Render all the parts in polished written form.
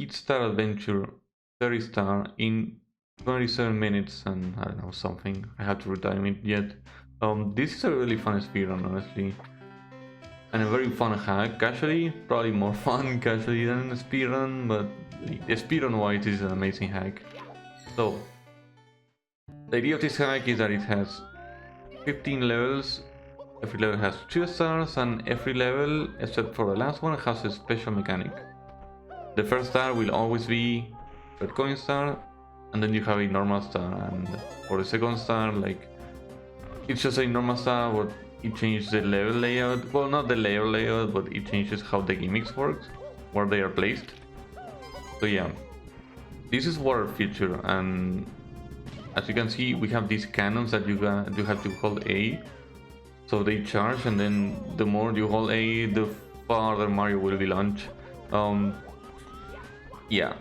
each star adventure 30 star in 27 minutes and I don't know something. I have to retime it yet. This is a really fun speedrun, honestly, and a very fun hack. Casually, probably more fun casually than a speedrun, but speedrun wise is an amazing hack. So the idea of this hack is that it has 15 levels. Every level has 2 stars, and every level, except for the last one, has a special mechanic. The first star will always be red coin star, and then you have a normal star, and for the second star, like, it's just a normal star, but it changes the level layout. Well, not the level layout, but it changes how the gimmicks work, where they are placed. So yeah, this is water feature, and as you can see, we have these cannons that you have to hold A, so they charge, and then the more you hold A, the farther Mario will be launched. Yeah,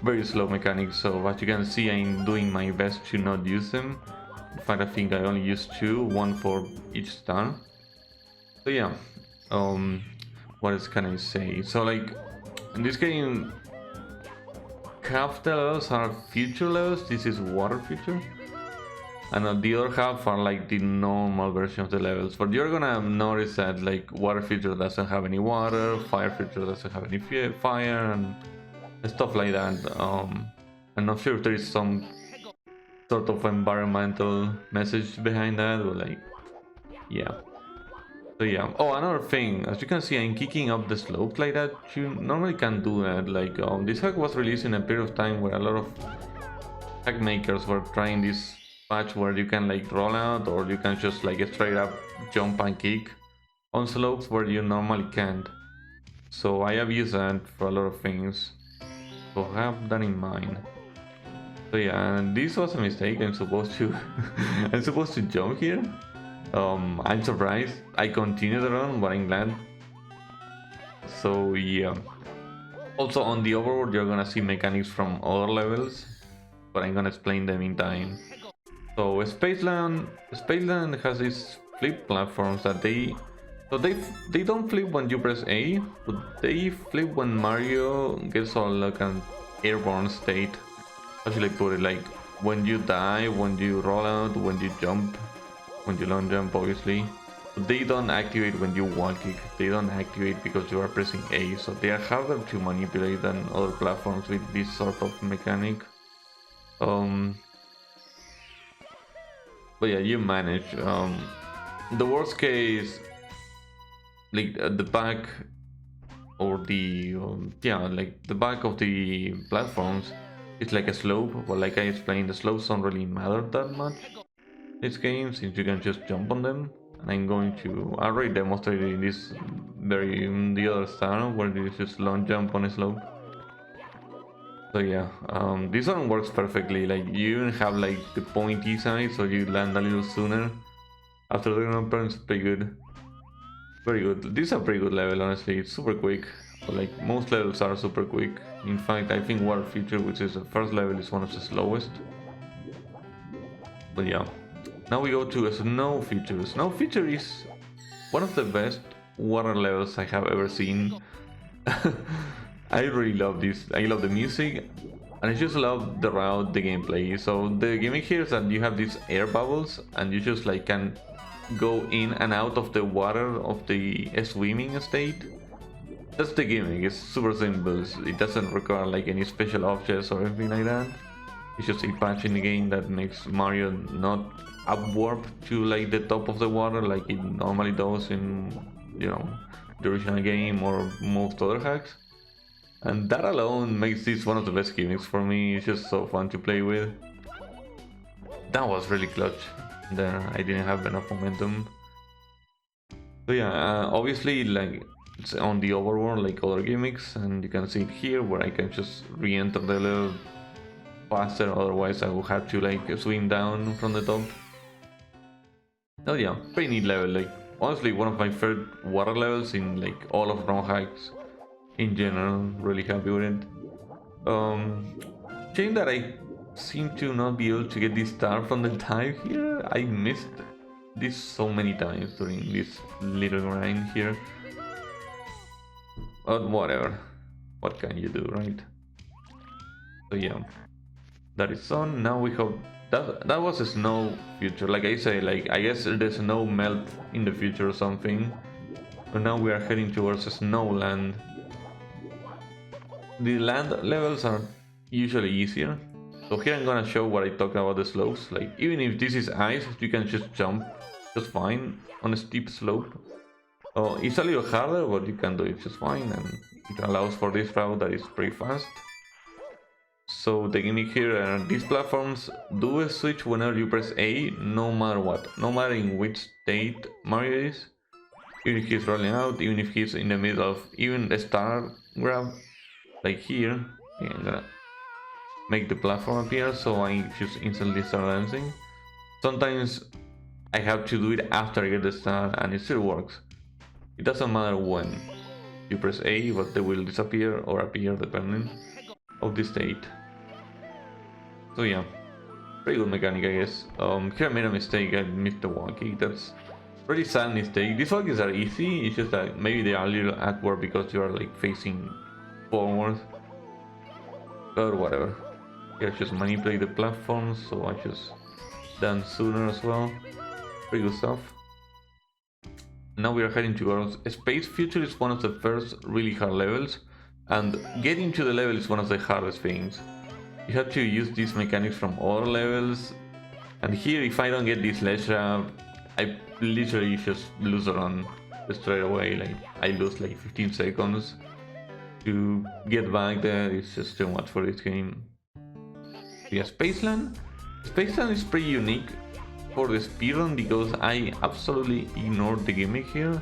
very slow mechanics. So as you can see, I'm doing my best to not use them. In fact, I think I only used 2, one for each star. So yeah, what else can I say? So like, in this game, half the levels are future levels. This is water future, and the other half are like the normal version of the levels. But you're gonna notice that like water future doesn't have any water, fire future doesn't have any fire, and stuff like that. I'm not sure if there is some sort of environmental message behind that, but like, yeah. So yeah. Oh, another thing, as you can see, I'm kicking up the slopes like that. You normally can't do that. Like, this hack was released in a period of time where a lot of hack makers were trying this patch where you can like roll out, or you can just like straight up jump and kick on slopes where you normally can't. So I have used that for a lot of things. So have that in mind. So yeah, this was a mistake. I'm supposed to I'm supposed to jump here. I'm surprised. I continued the run, but I'm glad. So yeah. Also on the overworld, you're gonna see mechanics from other levels, but I'm gonna explain them in time. So Spaceland has these flip platforms that they don't flip when you press A, but they flip when Mario gets all like an airborne state. How should I put it? Like when you die, when you roll out, when you jump, when you long jump, obviously. They don't activate when you wall kick. They don't activate because you are pressing A, so they are harder to manipulate than other platforms with this sort of mechanic. But yeah, you manage. The worst case, like the back or the like the back of the platforms, it's like a slope. But like I explained, the slopes don't really matter that much this game, since you can just jump on them. And I already demonstrated in this the other star where you just long jump on a slope. So yeah, this one works perfectly. Like you even have like the pointy side, so you land a little sooner after the ground burns. Pretty good, very good. This is a pretty good level, honestly. It's super quick. But like most levels are super quick. In fact, I think water feature, which is the first level, is one of the slowest. But yeah, now we go to a snow feature. Snow feature is one of the best water levels I have ever seen. I really love this. I love the music, and I just love the route, the gameplay. So the gimmick here is that you have these air bubbles, and you just like can go in and out of the water of the swimming state. That's the gimmick. It's super simple. It doesn't require like any special objects or anything like that. It's just a patch in the game that makes Mario not upwarp to like the top of the water like it normally does in, you know, the original game or most other hacks. And that alone makes this one of the best gimmicks for me. It's just so fun to play with. That was really clutch. There, I didn't have enough momentum. So yeah, obviously like it's on the overworld like other gimmicks, and you can see it here where I can just re-enter the level faster, otherwise I will have to like swim down from the top. Oh yeah, pretty neat level. Like honestly, one of my favorite water levels in like all of ROM hacks in general. Really happy with it. Shame that I seem to not be able to get this star from the dive here. I missed this so many times during this little grind here. But whatever. What can you do, right? So yeah, that is on. Now we have that was a snow future. Like I say, like I guess the snow melt in the future or something. So now we are heading towards a snowland. The land levels are usually easier. So here I'm gonna show what I talk about the slopes. Like even if this is ice, you can just jump just fine on a steep slope. Oh, it's a little harder, but you can do it just fine, and it allows for this route that is pretty fast. So the gimmick here are these platforms do a switch whenever you press A, no matter what, no matter in which state Mario is. Even if he's rolling out, even if he's in the middle of even a star grab, like here, I'm gonna make the platform appear so I just instantly start dancing. Sometimes I have to do it after I get the star and it still works. It doesn't matter when. You press A, but they will disappear or appear depending of the state. So yeah, pretty good mechanic, I guess. Here I made a mistake, I missed the wall kick. That's pretty sad mistake. These wall kicks are easy, it's just that maybe they are a little awkward because you are like facing forward. Or whatever. Here I just manipulate the platforms, so I just dance sooner as well. Pretty good stuff. Now we are heading towards Space Future is one of the first really hard levels, and getting to the level is one of the hardest things. You have to use these mechanics from other levels, and here if I don't get this ledge grab, I literally just lose the run straight away. Like I lose like 15 seconds to get back there. It's just too much for this game. Yeah, Spaceland is pretty unique for the speedrun because I absolutely ignored the gimmick here.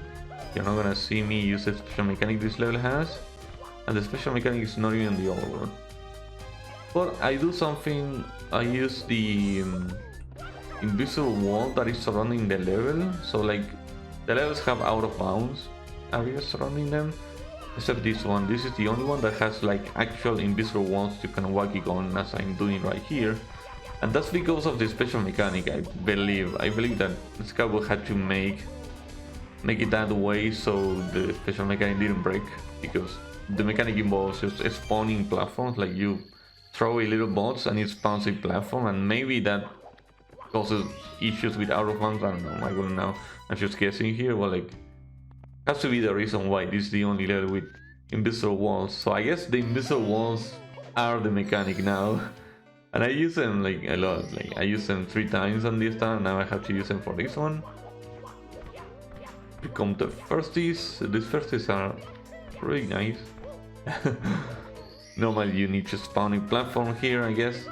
You're not gonna see me use the special mechanic this level has, and the special mechanic is not even the overworld. But I do something, I use the invisible wall that is surrounding the level, so like the levels have out of bounds areas surrounding them, except this one. This is the only one that has like actual invisible walls you can walk it on, as I'm doing right here. And that's because of the special mechanic, I believe that Scalable had to make it that way so the special mechanic didn't break, because the mechanic involves just spawning platforms, like you throw a little bots and it spawns a platform, and maybe that causes issues with out of bounds. I don't know, I wouldn't know. I'm just guessing here, but like has to be the reason why this is the only level with invisible walls. So I guess the invisible walls are the mechanic now. And I use them like a lot, like I use them 3 times on this time, now I have to use them for this one. Become the firsties. These firsties are really nice. Normally you need to spawn a platform here, I guess.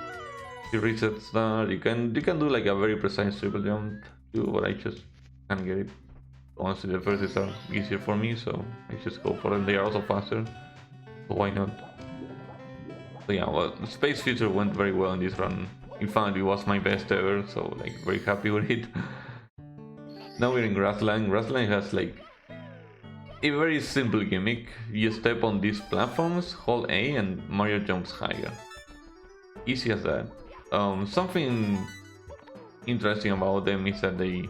You reset that, you can do like a very precise triple jump too, but I just can't get it. Honestly, the firsties are easier for me, so I just go for them. They are also faster, so why not? So yeah, well, Space Future went very well in this run. In fact, it was my best ever, so like very happy with it. Now we're in Grassland. Grassland has like a very simple gimmick. You step on these platforms, hold A, and Mario jumps higher. Easy as that. Something interesting about them is that they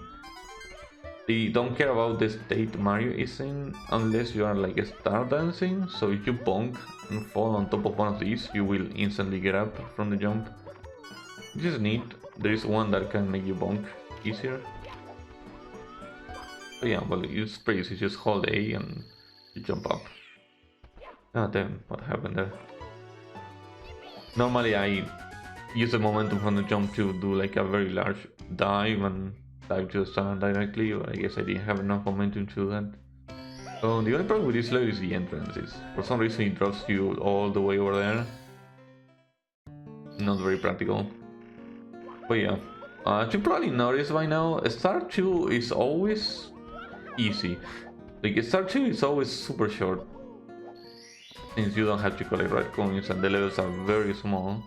don't care about the state Mario is in unless you are like star dancing. So if you bonk and fall on top of one of these, you will instantly get up from the jump. This is neat. There is one that can make you bonk easier. So yeah, well, it's pretty easy. Just hold A and you jump up. Ah damn, what happened there? Normally I use the momentum from the jump to do like a very large dive and dive to the star directly, but I guess I didn't have enough momentum to do that. So the only problem with this level is the entrances. For some reason it drops you all the way over there. Not very practical. But yeah, you probably noticed by now, Star 2 is always easy. Like Star 2 is always super short, since you don't have to collect red coins and the levels are very small.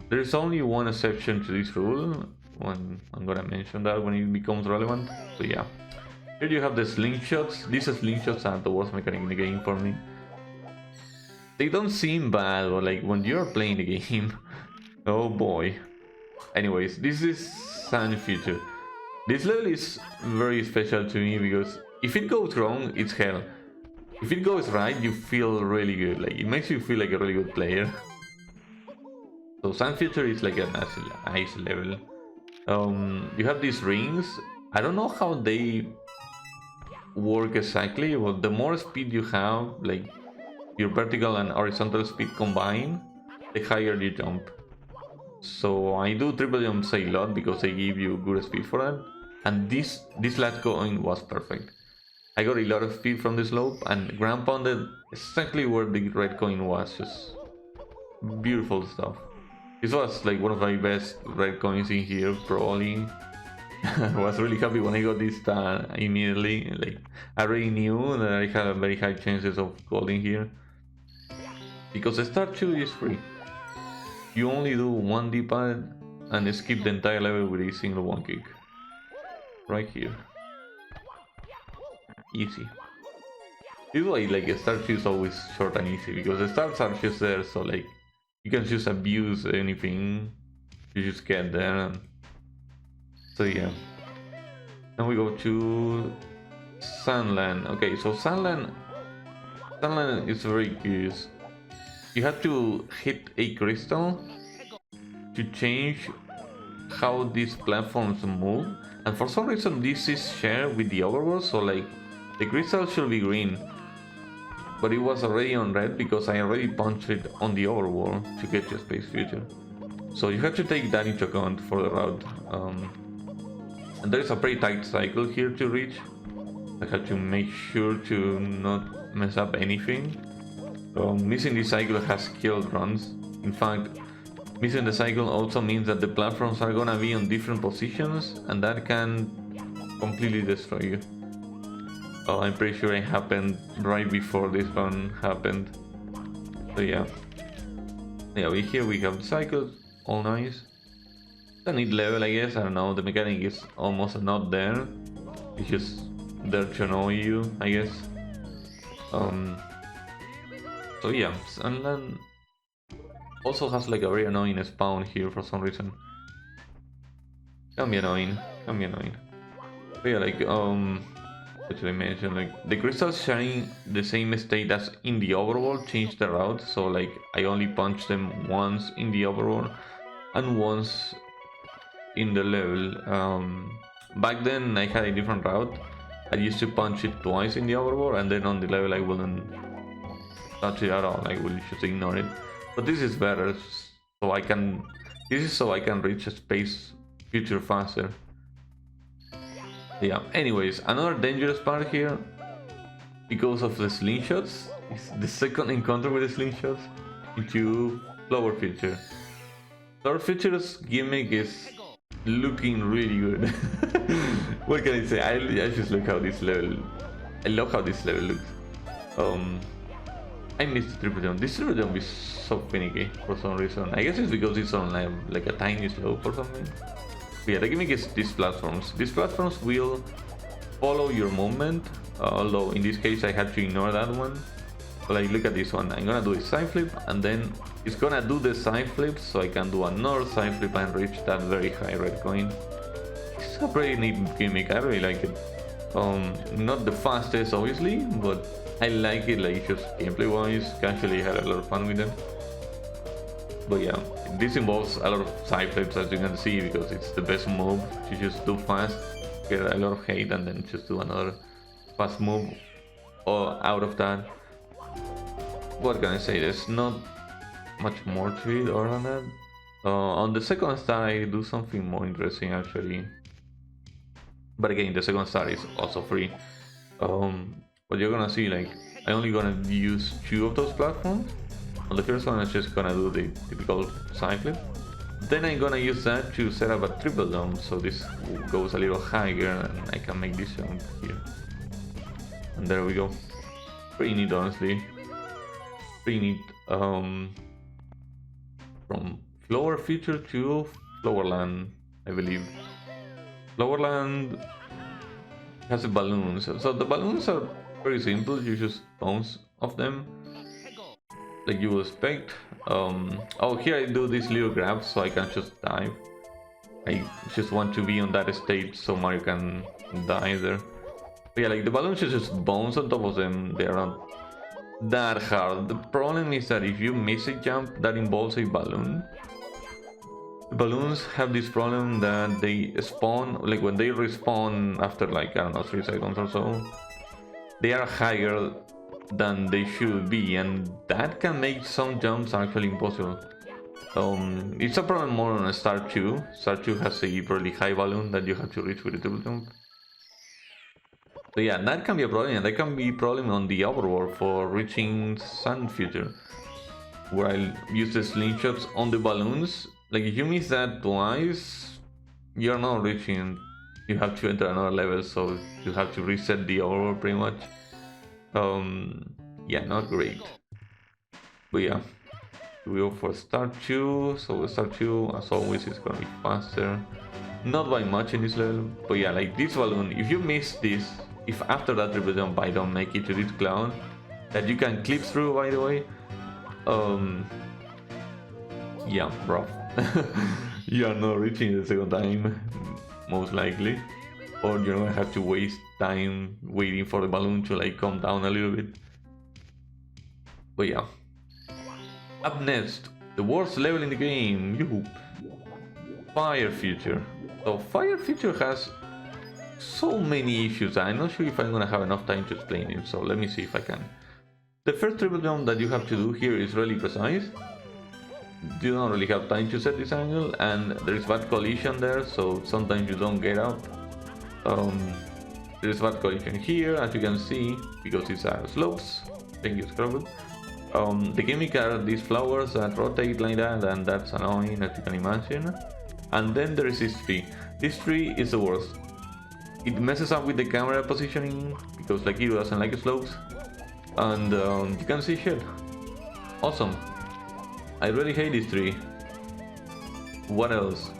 There is only one exception to this rule, when I'm gonna mention that when it becomes relevant. So yeah, here you have the slingshots. These slingshots are the worst mechanic in the game for me. They don't seem bad, but like when you're playing the game, oh boy. Anyways, this is Sand Future. This level is very special to me because if it goes wrong, it's hell. If it goes right, you feel really good. Like it makes you feel like a really good player. So Sun Future is like a nice level. You have these rings. I don't know how they work exactly. Well, the more speed you have, like your vertical and horizontal speed combined, the higher you jump. So I do triple jumps a lot because they give you good speed for that. And this last coin was perfect. I got a lot of speed from the slope and ground pounded exactly where the red coin was. Just beautiful stuff. This was like one of my best red coins in here, probably. I was really happy when I got this star immediately. Like I already knew that I had a very high chances of gold in here. Because the star 2 is free. You only do one D-pad and skip the entire level with a single one kick. Right here. Easy. This is why like a star 2 is always short and easy, because the stars are just there, so like you can just abuse anything. You just get there. So yeah. Now we go to Sunland. Okay, so Sunland is very curious. You have to hit a crystal to change how these platforms move, and for some reason this is shared with the overworld, so like the crystal should be green, but it was already on red because I already punched it on the overworld to get to Space Future. So you have to take that into account for the route. And there is a pretty tight cycle here to reach. I have to make sure to not mess up anything. Missing this cycle has killed runs. In fact, missing the cycle also means that the platforms are gonna be on different positions, and that can completely destroy you. I'm pretty sure it happened right before this one happened. So yeah. Yeah, here we have the cycles, all nice. It's a neat level, I guess. I don't know, the mechanic is almost not there. It's just there to annoy you, I guess. So yeah, Sunland also has like a very annoying spawn here for some reason. Can be annoying, can be annoying. But yeah, like what should I mention? Like the crystals sharing the same state as in the overworld changed the route, so like I only punched them once in the overworld and once in the level. Back then I had a different route. I used to punch it twice in the overworld, and then on the level I wouldn't touch it at all. I will just ignore it. But this is better, so I can. This is so I can reach a Space Future faster. Yeah. Anyways, another dangerous part here, because of the slingshots, is the second encounter with the slingshots into Flower Future. Flower Future's gimmick is looking really good. What can I say? I just look how this level. I love how this level looks. I missed the triple jump. This triple jump is so finicky for some reason. I guess it's because it's on like a tiny slope or something. But yeah, the gimmick is these platforms. These platforms will follow your movement, although in this case I had to ignore that one. But like, look at this one. I'm gonna do a side flip, and then it's gonna do the side flip, so I can do another side flip and reach that very high red coin. It's a pretty neat gimmick. I really like it. Not the fastest, obviously, but I like it. Like, just gameplay wise, casually had a lot of fun with them. But yeah, this involves a lot of side flips, as you can see, because it's the best move to just do fast, get a lot of hate, and then just do another fast move out of that. What can I say? There's not much more to it other than that. On the second star I do something more interesting actually. But again, the second star is also free. But you're gonna see, like, I'm only gonna use 2 of those platforms. On the first one I'm just gonna do the typical side flip. Then I'm gonna use that to set up a triple jump, so this goes a little higher and I can make this jump here. And there we go. Pretty neat, honestly. Pretty neat. From Flower Future to Flowerland, I believe. Flowerland has the balloons. So the balloons are very simple. You just bounce off them like you would expect. Oh, here I do these little grabs so I can just dive. I just want to be on that state so Mario can die there. But yeah, like the balloons just bounce on top of them. They are not that hard. The problem is that if you miss a jump that involves a balloon, balloons have this problem that they spawn, like when they respawn after like, I don't know, 3 seconds or so, they are higher than they should be, and that can make some jumps actually impossible. It's a problem more on Star 2. Star 2 has a really high balloon that you have to reach with a triple jump. So yeah, that can be a problem, and that can be a problem on the overworld for reaching Sun Future, where I use the slingshots on the balloons. Like if you miss that twice, you're not reaching. You have to enter another level, so you have to reset the overworld pretty much. Yeah, not great. But yeah, we go for Star 2. So Star 2, as always, is gonna be faster. Not by much in this level, but yeah, like this balloon, if you miss this, if after that triple jump I don't make it to this cloud, that you can clip through, by the way, yeah, rough. You are not reaching the second time, most likely, or you're gonna have to waste time waiting for the balloon to like come down a little bit. But yeah, up next, the worst level in the game, yoo-hoo, Fire Future. So Fire Future has so many issues. I'm not sure if I'm gonna have enough time to explain it, so let me see if I can. The first triple jump that you have to do here is really precise. You don't really have time to set this angle, and there is bad collision there, so sometimes you don't get up. There is bad collision here, as you can see, because these are slopes. Thank you, Scrabble. The gimmick are these flowers that rotate like that, and that's annoying, as you can imagine. And then there is this tree. This tree is the worst. It messes up with the camera positioning, because like it doesn't like slopes. And you can see shit. Awesome. I really hate this tree. What else?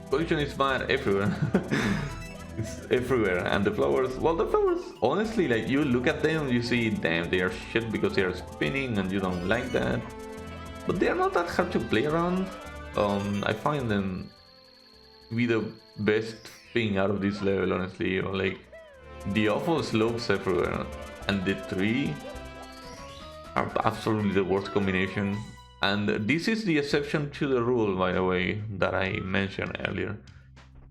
Collision is bad everywhere. It's everywhere. And the flowers, well, the flowers, honestly, like you look at them, you see, damn, they are shit because they are spinning and you don't like that. But they are not that hard to play around. I find them to be the best thing out of this level, honestly. You know, like the awful slopes everywhere and the tree are absolutely the worst combination. And this is the exception to the rule, by the way, that I mentioned earlier.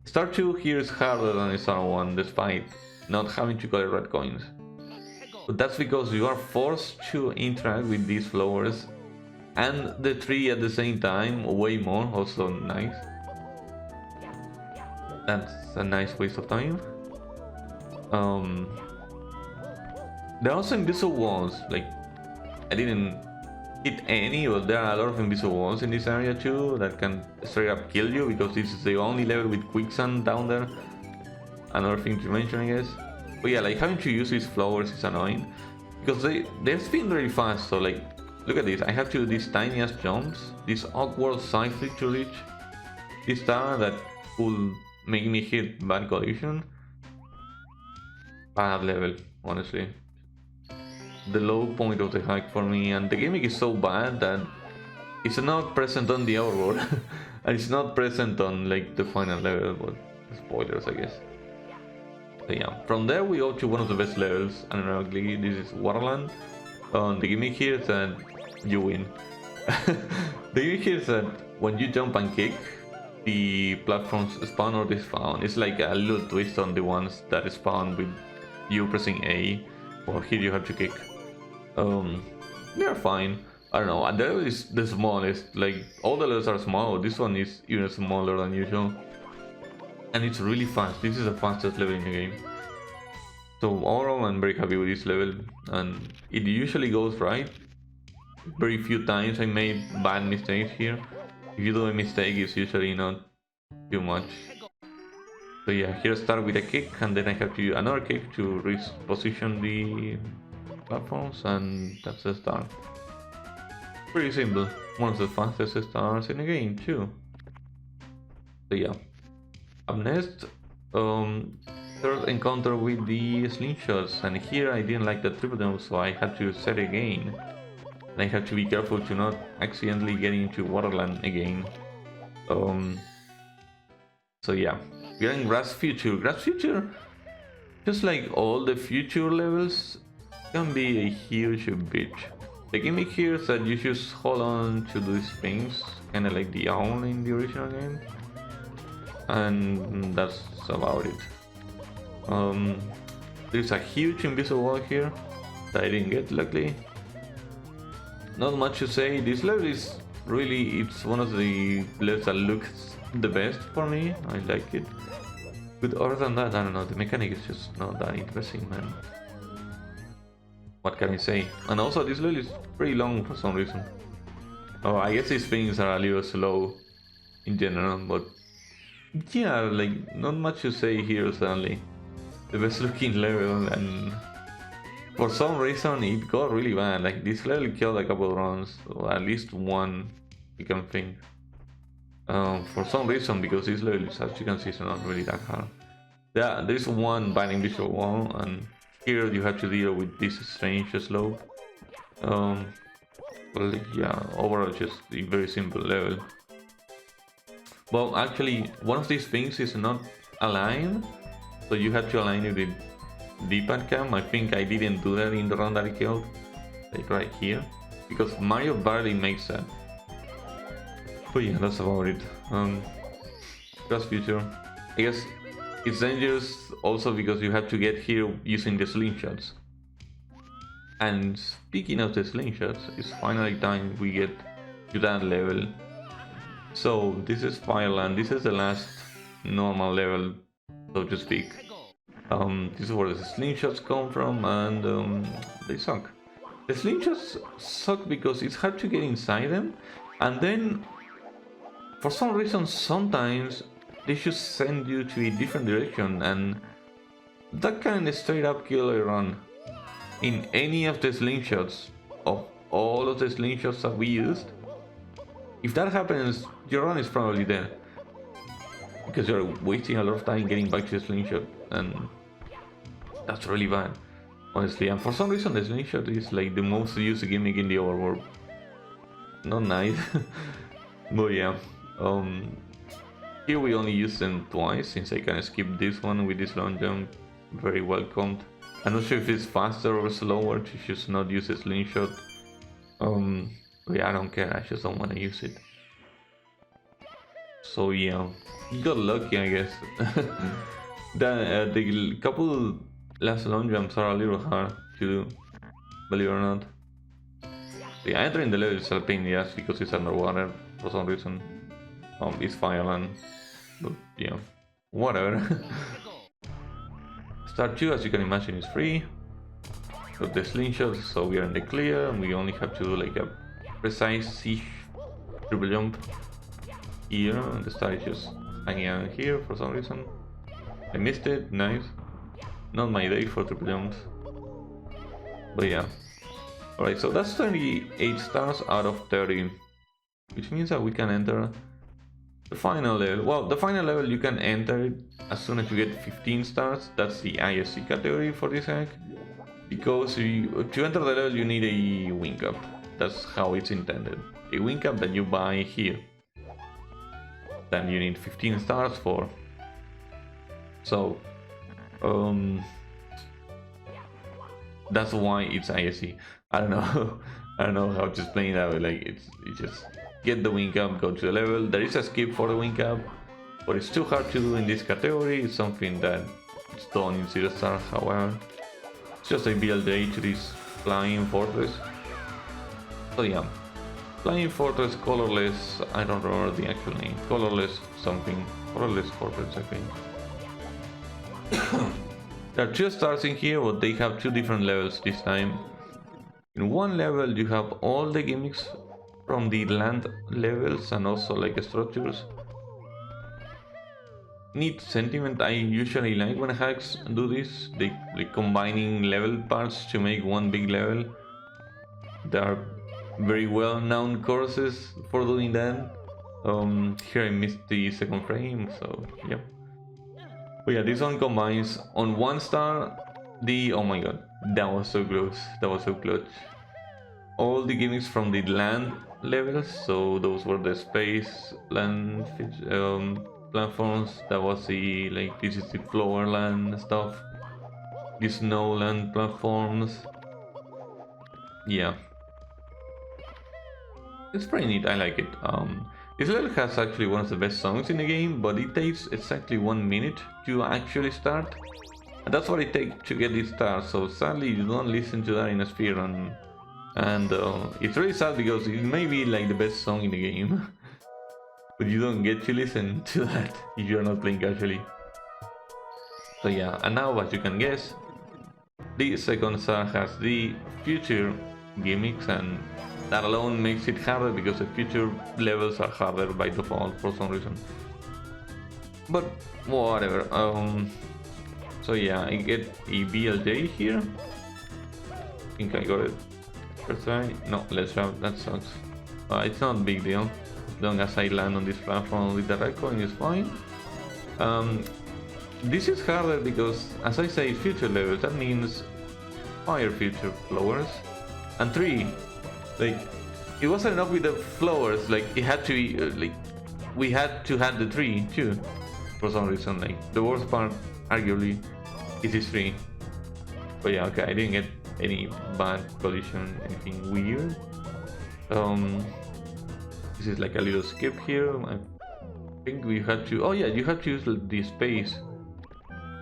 Star 2 here is harder than Star 1, despite not having to collect red coins. But that's because you are forced to interact with these flowers and the tree at the same time, way more, also nice. That's a nice waste of time. There are also invisible walls, like I didn't hit any, but there are a lot of invisible walls in this area too that can straight up kill you, because this is the only level with quicksand down there. Another thing to mention, I guess. But yeah, like having to use these flowers is annoying, because they spin very fast, so like, look at this, I have to do these tiniest jumps, this awkward side flip to reach this tower that could make me hit bad collision. Bad level, honestly. The low point of the hack for me, and the gimmick is so bad that it's not present on the overworld and it's not present on like the final level, but spoilers, I guess. So yeah, from there we go to one of the best levels, and ironically this is Waterland. The gimmick here is that you win. The gimmick here is that when you jump and kick, the platforms spawn or despawn. It's like a little twist on the ones that spawn with you pressing A, or here you have to kick. They're fine. I don't know, and that is the smallest, like all the levels are small, this one is even smaller than usual. And it's really fast, this is the fastest level in the game. So overall I'm very happy with this level, and it usually goes right. Very few times I made bad mistakes here. If you do a mistake, it's usually not too much. So yeah, here I start with a kick, and then I have to do another kick to reposition the platforms, and that's the start. Pretty simple. One of the fastest starts in the game too. So yeah. Up next, third encounter with the slingshots, and here I didn't like the triple jump, so I had to set again. And I have to be careful to not accidentally get into Waterland again. So yeah, we're in Grass Future. Grass Future, just like all the future levels, can be a huge bitch. The gimmick here is that you just hold on to these things, kinda like the owl in the original game. And that's about it. There's a huge invisible wall here that I didn't get, luckily. Not much to say. This level is really, it's one of the levels that looks the best for me. I like it. But other than that, I don't know, the mechanic is just not that interesting, man. What can I say? And also this level is pretty long for some reason. Oh, I guess these things are a little slow in general, but yeah, like not much to say here suddenly. The best looking level, and for some reason it got really bad. Like this level killed a couple of rounds, or at least one, you can think. For some reason, because this level is, as you can see, is not really that hard. Yeah, there's one binding visual wall, and here you have to deal with this strange slope. Well, yeah, overall just a very simple level. Well, actually, one of these things is not aligned, so you have to align it with D-pad cam. I think I didn't do that in the round that I killed, like right here, because Mario barely makes that. But yeah, that's about it. Just future. I guess it's dangerous also because you have to get here using the slingshots. And speaking of the slingshots, it's finally time we get to that level. So this is Fireland. This is the last normal level, so to speak. This is where the slingshots come from, and they suck. The slingshots suck because it's hard to get inside them, and then for some reason sometimes they just send you to a different direction, and that can straight up kill a run. In any of the slingshots, of all of the slingshots that we used, if that happens, your run is probably dead. Because you're wasting a lot of time getting back to the slingshot, and that's really bad, honestly. And for some reason the slingshot is like the most used gimmick in the overworld. Not nice. But yeah, here we only use them twice, since I can skip this one with this long jump. Very welcomed. I'm not sure if it's faster or slower to just not use a slingshot. But yeah, I don't care, I just don't want to use it. So yeah, you got lucky, I guess. The couple last long jumps are a little hard to do, believe it or not. Yeah, entering the level is a pain in the ass because it's underwater for some reason. It's Fireland, but yeah, whatever. Start 2, as you can imagine, is free. Got the slingshots, so we are in the clear, and we only have to do like a precise-ish triple jump here, and the star is just hanging out here for some reason. I missed it, nice. Not my day for triple jumps. But yeah. Alright, so that's 28 stars out of 30. Which means that we can enter the final level. Well, the final level you can enter it as soon as you get 15 stars. That's the ISC category for this hack. Because to enter the level you need a wing cap. That's how it's intended. A wing cap that you buy here. Then you need 15 stars for. So that's why it's ISC. I don't know. I don't know how to explain that, but like it's just get the wing cap, go to the level. There is a skip for the wing cap, but it's too hard to do in this category. It's something that it's done in 0 stars, however. It's just a BLJ to this flying fortress. So yeah, flying fortress, colorless. I don't remember the actual name. Colorless something. Colorless fortress, I think. There are 2 stars in here, but they have 2 different levels this time. In one level you have all the gimmicks from the land levels and also like structures. Neat sentiment. I usually like when hacks do this. They like combining level parts to make one big level. There are very well known courses for doing that. Here I missed the second frame, so yeah. But yeah, this one combines on 1 star the, oh my god, that was so close, that was so clutch. All the gimmicks from the land levels, so those were the space land platforms, that was the, like, this is the floor land stuff, the snow land platforms, yeah. It's pretty neat, I like it. This level has actually one of the best songs in the game, but it takes exactly 1 minute to actually start. And that's what it takes to get this start, so sadly you don't listen to that in a speedrun. And it's really sad because it may be like the best song in the game. But you don't get to listen to that if you're not playing casually. So yeah, and now as you can guess, the second star has the future gimmicks, and that alone makes it harder because the future levels are harder by default for some reason. But whatever. So yeah, I get a BLJ here. I think I got it first try. No, let's have that sucks. It's not a big deal. As long as I land on this platform with the red coin is fine. This is harder because, as I say, future levels, that means fire future flowers. And 3, like, it wasn't enough with the flowers, like, it had to be, like, we had to have the 3 too, for some reason. Like, the worst part, arguably, is this 3. But yeah, okay, I didn't get any bad collision, anything weird. This is like a little skip here. I think we had to, oh yeah, you have to use the space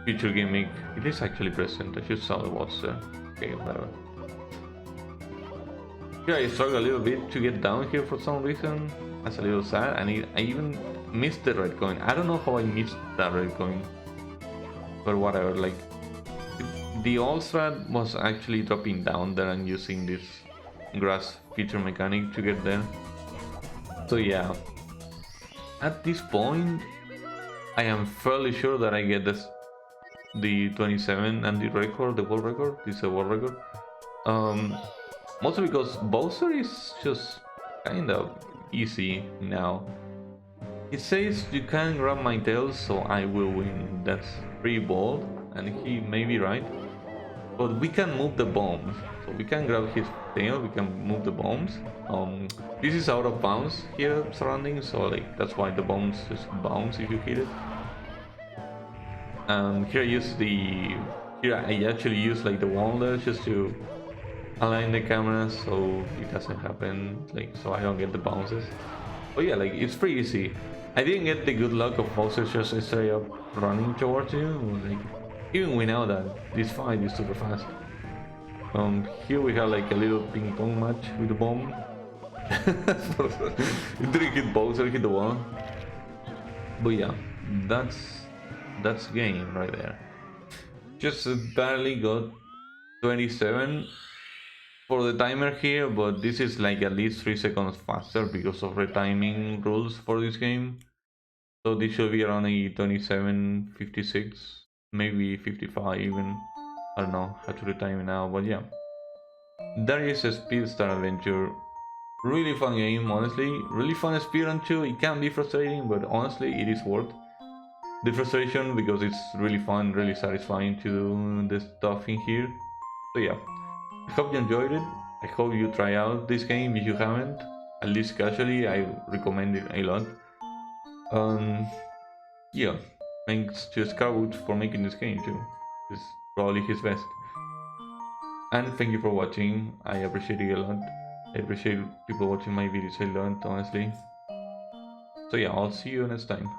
feature gimmick. It is actually present. I should saw the what's there. Okay, whatever. Yeah, I struggled a little bit to get down here for some reason. That's a little sad, and I even missed the red coin. I don't know how I missed that red coin, but whatever. Like, the all strat was actually dropping down there and using this grass feature mechanic to get there. So yeah, at this point, I am fairly sure that I get the 27 and the record, the world record. This is a world record. Mostly because Bowser is just kind of easy now. It says you can grab my tail, so I will win. That's pretty bold, and he may be right. But we can move the bombs, so we can grab his tail. We can move the bombs. This is out of bounds here surrounding, so like that's why the bombs just bounce if you hit it. Here I actually use like the wall there just to align the camera so it doesn't happen, like, so I don't get the bounces. But yeah, like, it's pretty easy. I didn't get the good luck of Bowser just straight up running towards you. Like, even we know that this fight is super fast. Here we have like a little ping pong match with the bomb. It didn't hit Bowser, hit the wall. But yeah, that's game right there. Just barely got 27 for the timer here, but this is like at least 3 seconds faster because of retiming rules for this game. So this should be around a 27:56, maybe 55 even. I don't know how to retime it now, but yeah. That is a Speedstar Adventure. Really fun game, honestly. Really fun speedrun too. It can be frustrating, but honestly, it is worth the frustration because it's really fun, really satisfying to do the stuff in here. So yeah, I hope you enjoyed it. I hope you try out this game if you haven't, at least casually. I recommend it a lot. Yeah, thanks to Scarwood for making this game too. It's probably his best. And thank you for watching. I appreciate it a lot. I appreciate people watching my videos a lot, honestly. So yeah, I'll see you next time.